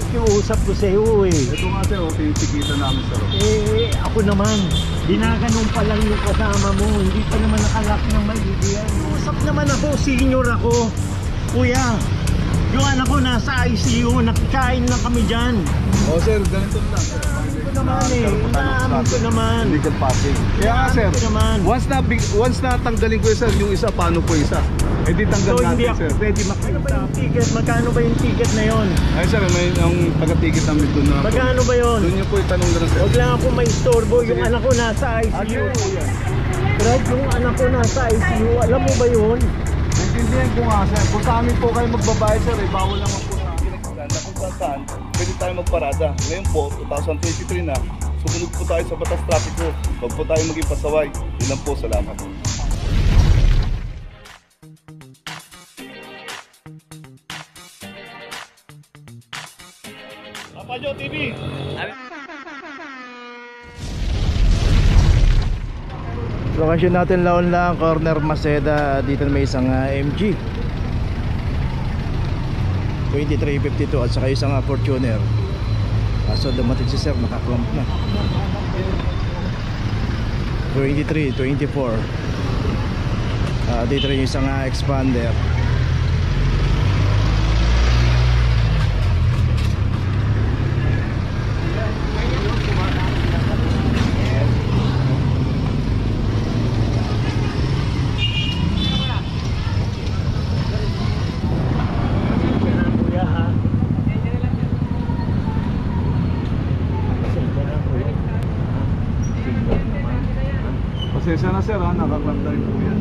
pakikiusap ko sa iyo eh. Ito nga sir, tinitikitan namin sir. Ako naman, ginaganong pa lang yung kasama mo. Hindi pa naman nakalak ng maigi yan. Usap naman ako, senior ako. Kuya, yung anak ko nasa ICU, nakikain lang kami dyan. Oh sir, ganito lang sir. Ito naman inaamin ko naman. Illegal parking. Kaya nga sir, once na tanggalin ko sir, yung isa, paano po isa? Eh di tanggal So natin hindi ako sir. pwede makita. Magkano ba yung ticket na yon? Ay sir, may yung taga-ticket namin doon na. Magkano ba yon? Doon yung po itanong na sir. Huwag lang ako may istorbo, yung anak ko nasa ICU. Brad, yung anak ko nasa ICU, alam mo ba yun? Naintindihan ko nga sir, kung sa amin po kayo magbabayad sir, eh, bawal naman po sa amin. Kung saan, pwede tayo magparada. Ngayon po, 2023 na, sumunod po tayo sa batas trapiko. Huwag po tayo maging pasaway. Yun lang po, salamat. Papajo TV! Lokasyon natin Laon lang, corner Maceda. Dito may isang MG 2352 at saka isang Fortuner. So dumating si sir, nakaklump na 23, 24. Dito rin yung isang Expander. Pasensya na sir ha, nakaklam tayo po yan.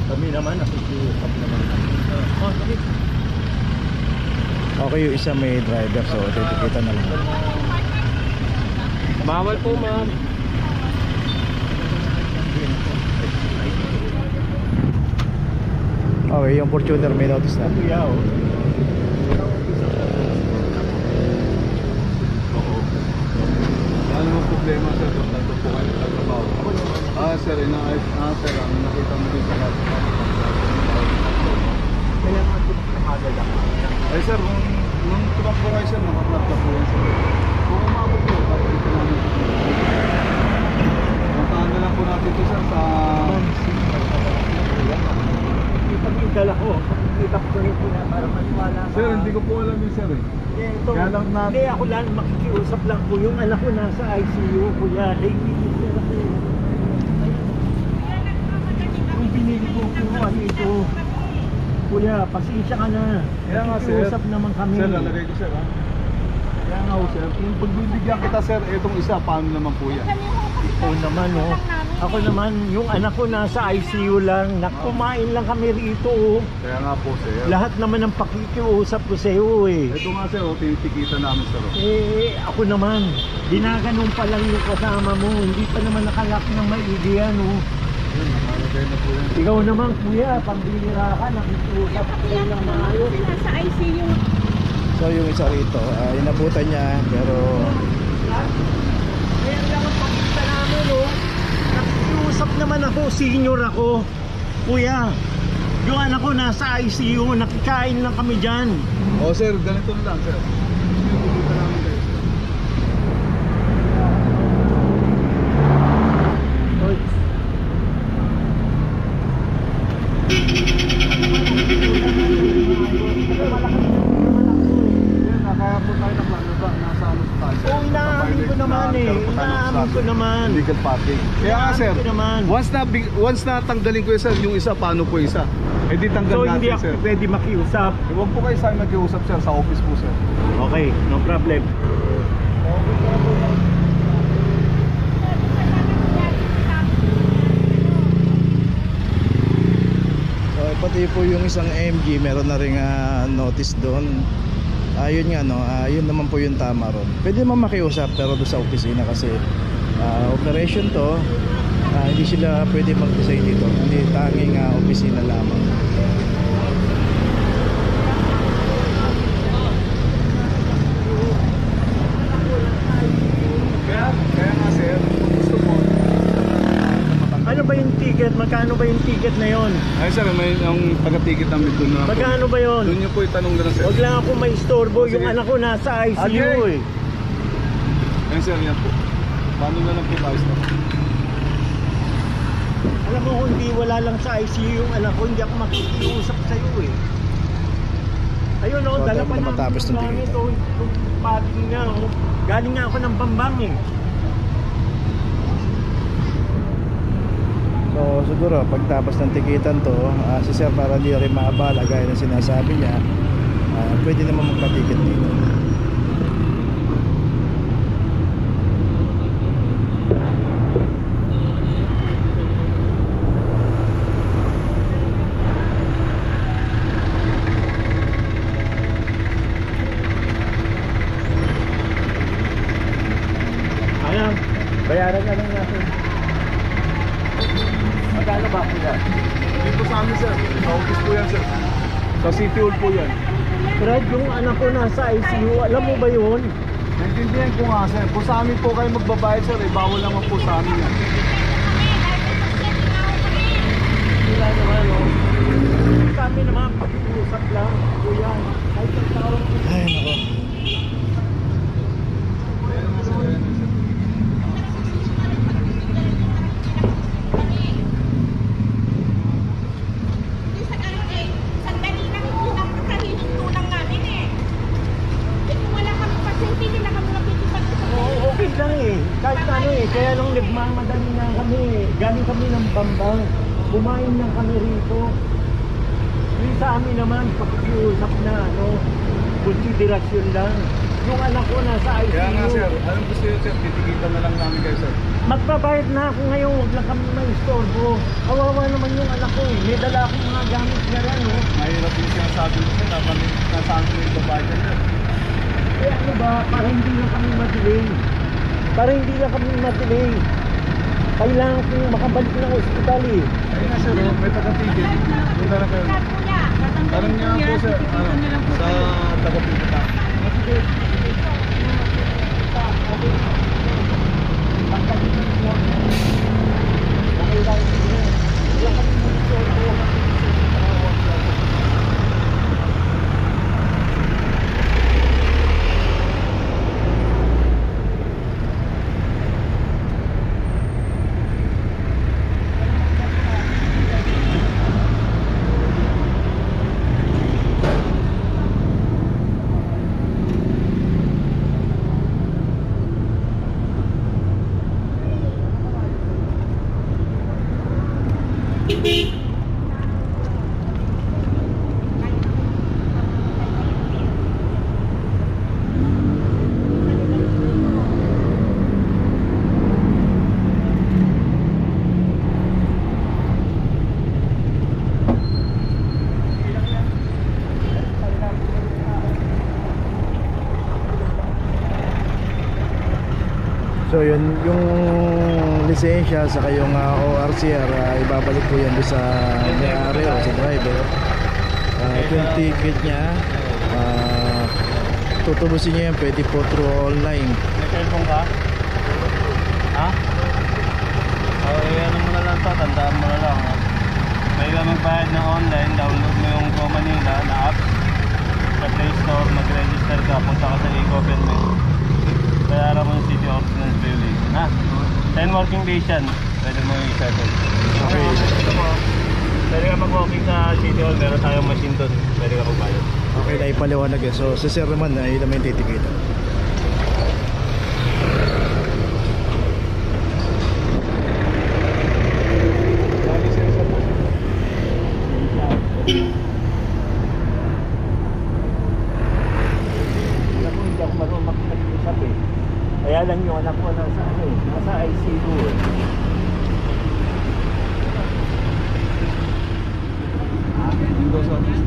Kami naman, nakikiusap naman. Okay, yung isa may driver, so titikita na lang. Bawal po ma'am. Okay, yung Fortuner may notice na. Kuya oh. Ano ang problema sir, kung nandun po kayo nagtrabaho? Sir, inaayos sir, nakita mo din sa lahat. Kaya nga tumagal ako. Ay sir, nung tumakbo kayo sir, nakaklap na po yan sir. Kung umabot po, bakit ito namin po? Puntahan na lang po natin ito sir sa... Ipag-indala ko. Kita ko rin po na para maniwala ka. Sir, hindi ko po alam yun sir eh. Ito, Kaya lang na... hindi ako lang makikiusap lang po. Yung anak ko nasa ICU, kuya. Yung binili ko po, ano ito. Kuya, pasensya ka na. Kaya nga sir. Makikiusap naman kami. Sir, lalagay ko sir ha. Kaya nga ho sir, kung pagbibigyan kita sir, itong isa, paano naman po yan? Ito naman oh. Ako naman, yung anak ko nasa ICU lang. Kumain lang kami rito oh. Kaya nga po sir. Lahat naman ng pakikiusap ko sa iyo eh. Ito nga sir, tinitikitan namin sir. Ako naman, ginaganong pa lang yung kasama mo. Hindi pa naman nakalak ng maigi yan oh. Nakalagay na po yan. Ikaw naman kuya, pambihira ka, nakikiusap ko lang maayos. Nasa ICU. So yung isa rito, inabutan niya pero Kaya lang ang pakita namin oh. Nakikiusap naman ako, senior ako. Kuya, yung anak ko nasa ICU, nakikain lang kami dyan. Oh sir, ganito na lang sir. Tinitikitan namin kayo sir. Kaya po tayo ng plano ba? Nasa ano tayo sir? Oo, inaamin ko naman eh. Inaamin ko naman. Illegal parking. Kaya nga sir, Inaamin ko naman. once na tanggalin ko sir, yung isa, paano po isa? Eh di tanggal So natin hindi ako sir. pwede makiusap. Huwag po kayo sa akin mag-iusap sir, sa office po sir. Okay, no problem. so, pati po yung isang MG meron na ring notice doon. Yun nga no, yun naman po yung tama ron. Pwede naman makiusap pero doon sa opisina kasi operation to, hindi sila pwede mag-design dito. Hindi tanging opisina lamang. Kaya nga sir, gusto po Ano ba yung ticket? Magkano ba yung ticket na yon? Ay sir, may yung taga-ticket namin doon na po. Magkano ba yun? Doon nyo po itanong na lang sir. Huwag lang ako may istorbo. Yung Sige. anak ko nasa ICU Okay. eh. Ayun sir, yan po. Paano na lang po tayo sir? Alam mo, kung hindi wala lang sa ICU yung anak ko, hindi ako makikiusap sa'yo eh. Ayun o, So, dala tayo pa na namin matapos ng gamit ticket. o. Yung padding nga o. Galing nga ako ng Bambang eh. So siguro pagtapos ng tikitan to, si sir para di rin maabala gaya ng sinasabi niya, pwede naman magpa-ticket dito. Ayan, bayaran na lang natin. Magkano ba sila? Dito sa amin sir. Sa office po yan sir. Sa City Hall po yan. Fred, yung anak ko nasa ICU, alam mo ba yun? Naintindihan ko nga sir. Kung sa amin po kayo magbabayad sir, bawal naman po sa amin yan. Wala naman o. Kami naman, pag-uusap lang. Kuya, kahit ang tawag ko. Ay nako. Sandali lang yung kahiling tulang namin eh. Kung wala kami pasyente, hindi na kami napipipag-usap. Oo, okay lang eh. Kahit ano eh, kaya lang nagmamadali na kami eh. Galing kami ng Bambang. Kumain lang kami rito. Yung sa amin naman, pag-iusap na ano, konsiderasyon lang. Yung anak ko nasa ICU. Kaya nga sir, anong gusto yun sir? Titikitan na lang namin kayo sir. Magbabayad na ako ngayon, huwag lang kami ma-istorbo. Kawawa naman yung anak ko eh. May dala akong mga gamit na rin oh. Mahirap yung sinasabi mo sir, nasa amin yung babayad yan sir. Eh ano ba, para hindi lang kami madelay. Para hindi lang kami madelay. Kailangan kong makabalik ng ospital eh. Ayun nga sir, may taga-ticket. Doon na lang kayo. Kuya, Tanong niya po sir, sa taga-ticket na. Okay lang. Wala kami mag-istorbo. So yun, yung lisensya saka yung ORCR, ibabalik po yan doon sa may-ari o sa driver. Yung ticket niya, tutubusin niya yan, pwede po through online. May cellphone ka? Ha? Ano mo na lang to, tandaan mo na lang. May ka magbayad ng online, download mo yung Go Manila na app. Sa Play Store, mag-register ka, punta ka sa e-government. Bayaran mo yung City Ordinance Violation, ha? 10 working days yan, pwede mo yung i-settle. Okay. Pwede ka mag-walking sa City Hall, meron tayong machine doon, pwede ka magbayad. Okay na ipaliwanag yan. So sa sir naman, yun naman yung titikitan. Alam mo, hindi ako marunong makipag-usap eh. Kaya lang yung anak ko nasa ano eh, nasa ICU eh. Dito sa office.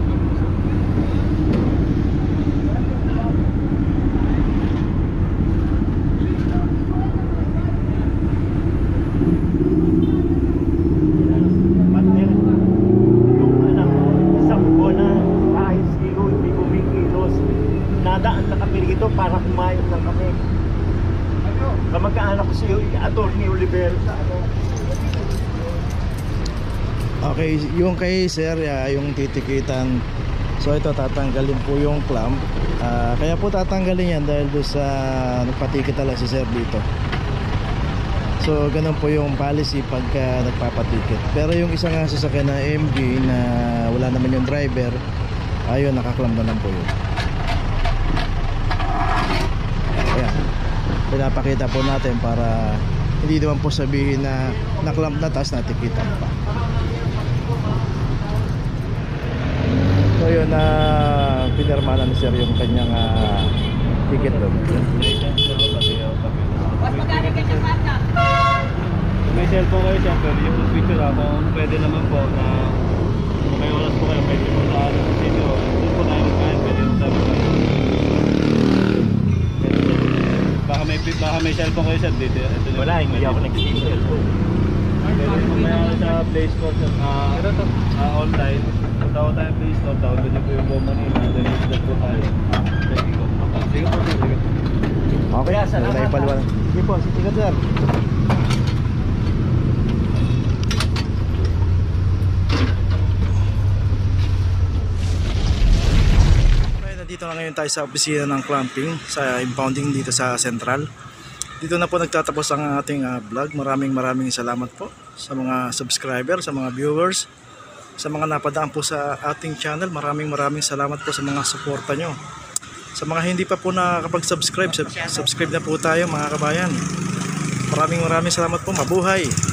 Partner, yung anak ko, isang buwan na sa ICU, hindi kumikilos. Nadaan na kami rito para kumain lang kami. Kamag-anak ko si Atty. Oliver sa ano. Okay, yung kay sir, yung titikitan. So ito tatanggalin po yung clamp. Kaya po tatanggalin yan dahil doon sa nagpatikit talaga si sir dito. So ganun po yung policy pagka nagpapatikit. Pero yung isa nga sasakyan na MG na wala naman yung driver, ayun, nakaklam na lang po yun. Ayan, pinapakita po natin para hindi naman po sabihin na naklamp na tapos natikitan pa. So yun, pinirma na ni sir yung kanyang ticket doon. Mas magkano ka siya bata? Kung may cellphone kayo siyempre, yung picture kung pwede naman po na kung may oras po kayo, pwede po sa sitio. Doon po tayo magkain, pwede po tayo magkain. Baka may cellphone kayo sir dito. Wala, hindi ako nag-cellphone. Pwede mamaya sa Play Store online. Punta ko tayo Play Store, download niyo po yung Go Manila. Then use po tayo. Sige po, sige. Okay, salamat. Sige po, sige sir. Dito na ngayon tayo sa opisina ng clamping sa impounding dito sa Central. Dito na po nagtatapos ang ating vlog. Maraming salamat po sa mga subscriber, sa mga viewers, sa mga napadaan po sa ating channel. Maraming salamat po sa mga suporta nyo. Sa mga hindi pa po nakakapag-subscribe, subscribe na po tayo mga kabayan. Maraming salamat po. Mabuhay!